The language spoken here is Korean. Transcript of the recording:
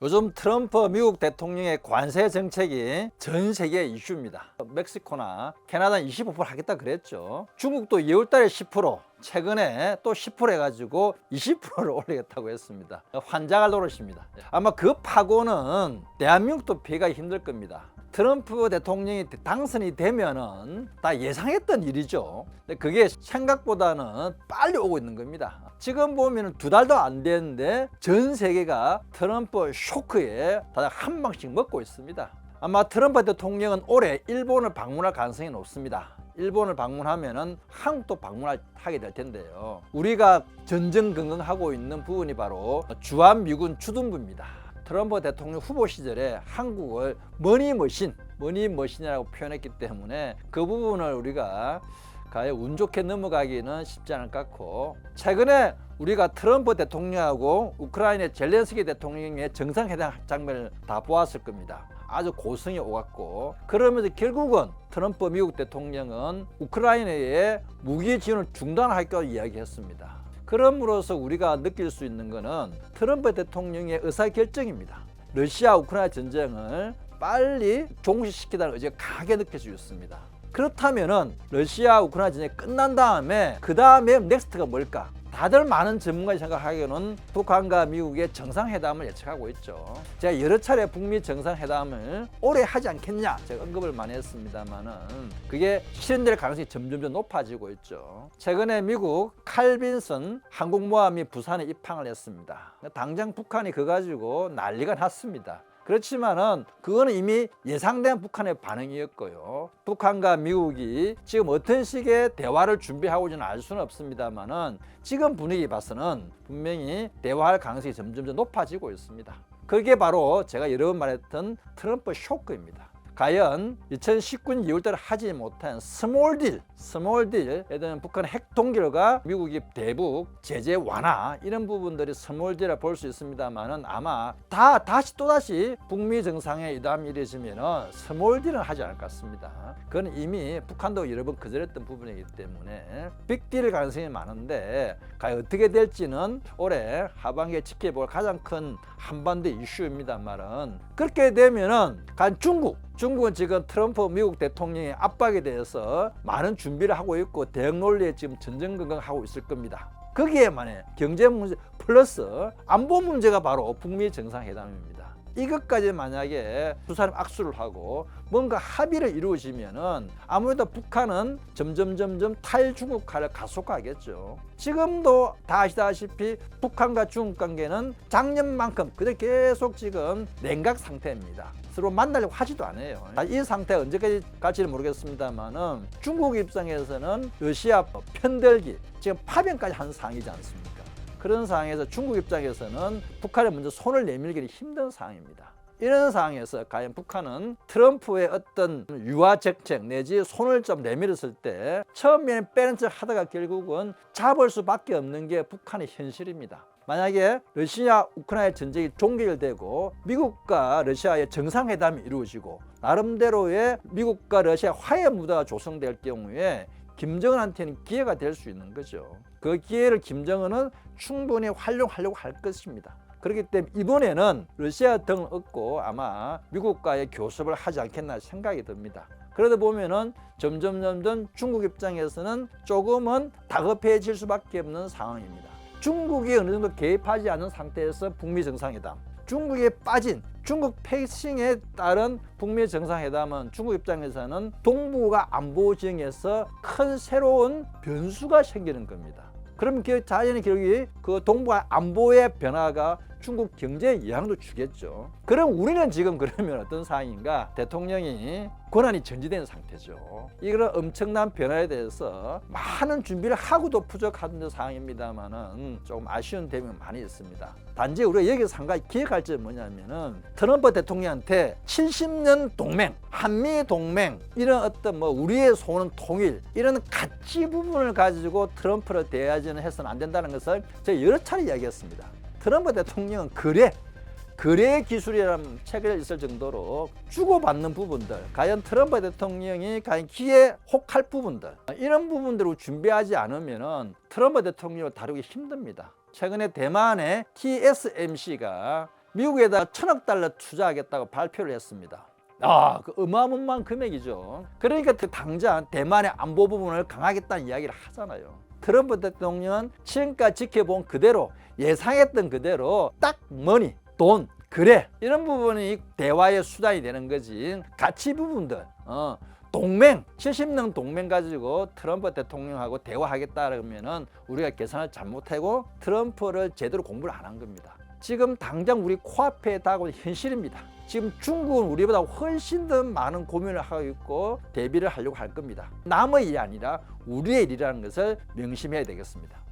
요즘 트럼프 미국 대통령의 관세 정책이 전 세계 이슈입니다. 멕시코나 캐나다는 25% 하겠다 그랬죠. 중국도 2월달에 10%, 최근에 또 10% 해가지고 20%를 올리겠다고 했습니다. 환장할 노릇입니다. 아마 그 파고는 대한민국도 피해가 힘들 겁니다. 트럼프 대통령이 당선이 되면은 다 예상했던 일이죠. 근데 그게 생각보다는 빨리 오고 있는 겁니다. 지금 보면 2달도 안 됐는데 전 세계가 트럼프 쇼크에 다들 한 방씩 먹고 있습니다. 아마 트럼프 대통령은 올해 일본을 방문할 가능성이 높습니다. 일본을 방문하면은 한국도 방문하게 될 텐데요. 우리가 전전긍긍하고 있는 부분이 바로 주한미군 주둔부입니다. 트럼프 대통령 후보 시절에 한국을 머니머신이라고 표현했기 때문에 그 부분을 우리가 과연 운 좋게 넘어가기는 쉽지 않을 것 같고, 최근에 우리가 트럼프 대통령하고 우크라이나 젤렌스키 대통령의 정상회담 장면을 다 보았을 겁니다. 아주 고성이 오갔고, 그러면서 결국은 트럼프 미국 대통령은 우크라이나에 무기 지원을 중단할 것을 이야기했습니다. 그럼으로써 우리가 느낄 수 있는 것은 트럼프 대통령의 의사결정입니다. 러시아 우크라이나 전쟁을 빨리 종식시키다는 의지가 강하게 느낄 수 있습니다. 그렇다면은 러시아 우크라이나 전쟁이 끝난 다음에 그 다음에 넥스트가 뭘까? 다들 많은 전문가들이 생각하기에는 북한과 미국의 정상회담을 예측하고 있죠. 제가 여러 차례 북미 정상회담을 올해 하지 않겠냐 제가 언급을 많이 했습니다만은 그게 실현될 가능성이 점점 높아지고 있죠. 최근에 미국 칼빈슨 항공모함이 부산에 입항을 했습니다. 당장 북한이 그거 가지고 난리가 났습니다. 그렇지만은 그거는 이미 예상된 북한의 반응이었고요. 북한과 미국이 지금 어떤 식의 대화를 준비하고 있는지는 알 수는 없습니다만은 지금 분위기 봐서는 분명히 대화할 가능성이 점점 높아지고 있습니다. 그게 바로 제가 여러 번 말했던 트럼프 쇼크입니다. 과연 2019년 2월달에 하지 못한 스몰 딜에 대한 북한 핵 동결과 미국이 대북 제재 완화 이런 부분들이 스몰 딜이라 볼 수 있습니다만은 아마 또다시 북미 정상회담이 이루어지면은 스몰 딜은 하지 않을 것 같습니다. 그건 이미 북한도 여러 번 거절했던 부분이기 때문에 빅딜일 가능성이 많은데 과연 어떻게 될지는 올해 하반기에 지켜볼 가장 큰 한반도 이슈입니다만은 그렇게 되면은 간 중국은 지금 트럼프 미국 대통령의 압박에 대해서 많은 준비를 하고 있고 대응 논리에 지금 전전긍긍하고 있을 겁니다. 거기에 만에 경제 문제 플러스 안보 문제가 바로 북미 정상회담입니다. 이것까지 만약에 두 사람 악수를 하고 뭔가 합의를 이루어지면은 아무래도 북한은 점점 탈중국화를 가속화하겠죠. 지금도 다 아시다시피 북한과 중국 관계는 작년만큼 그대로 계속 지금 냉각 상태입니다. 서로 만나려고 하지도 않아요. 이 상태가 언제까지 갈지는 모르겠습니다만은 중국 입장에서는 러시아 편들기, 지금 파병까지 한 상황이지 않습니까? 그런 상황에서 중국 입장에서는 북한에 먼저 손을 내밀기는 힘든 상황입니다. 이런 상황에서 과연 북한은 트럼프의 어떤 유화 정책 내지 손을 좀 내밀었을 때 처음에는 빼는 척 하다가 결국은 잡을 수밖에 없는 게 북한의 현실입니다. 만약에 러시아 우크라이나 전쟁이 종결되고 미국과 러시아의 정상회담이 이루어지고 나름대로의 미국과 러시아 화해 무드가 조성될 경우에 김정은한테는 기회가 될 수 있는 거죠. 그 기회를 김정은은 충분히 활용하려고 할 것입니다. 그렇기 때문에 이번에는 러시아 등을 얻고 아마 미국과의 교섭을 하지 않겠나 생각이 듭니다. 그러다 보면은 점점 중국 입장에서는 조금은 다급해질 수밖에 없는 상황입니다. 중국이 어느 정도 개입하지 않은 상태에서 북미 정상회담, 중국에 빠진 중국 패싱에 따른 북미 정상회담은 중국 입장에서는 동북아 안보 지형에서 큰 새로운 변수가 생기는 겁니다. 그럼 자연히 결국이 그 동북아 안보의 변화가 중국 경제에 영향도 주겠죠. 그럼 우리는 지금 그러면 어떤 상황인가? 대통령이 권한이 전지된 상태죠. 이런 엄청난 변화에 대해서 많은 준비를 하고도 부족한 상황입니다만은 조금 아쉬운 점이 많이 있습니다. 단지 우리가 여기서 한 가지 기억할 점은 뭐냐면은 트럼프 대통령한테 70년 동맹, 한미 동맹 이런 어떤 우리의 소원 통일 이런 가치 부분을 가지고 트럼프를 대하지는 해서는 안 된다는 것을 제가 여러 차례 이야기했습니다. 트럼프 대통령은 거래 기술이라는 책을 있을 정도로 주고받는 부분들, 과연 트럼프 대통령이 과연 기에 혹할 부분들, 이런 부분들을 준비하지 않으면은 트럼프 대통령을 다루기 힘듭니다. 최근에 대만의 TSMC가 미국에다 1,000억 달러 투자하겠다고 발표를 했습니다. 아, 그 어마어마한 금액이죠. 그러니까 당장 대만의 안보 부분을 강화하겠다는 이야기를 하잖아요. 트럼프 대통령은 지금까지 지켜본 그대로, 예상했던 그대로 딱 머니, 돈, 그래, 이런 부분이 대화의 수단이 되는 거지. 가치 부분들, 동맹, 70년 동맹 가지고 트럼프 대통령하고 대화하겠다 그러면은 우리가 계산을 잘못하고 트럼프를 제대로 공부를 안 한 겁니다. 지금 당장 우리 코앞에 다가온 현실입니다. 지금 중국은 우리보다 훨씬 더 많은 고민을 하고 있고 대비를 하려고 할 겁니다. 남의 일이 아니라 우리의 일이라는 것을 명심해야 되겠습니다.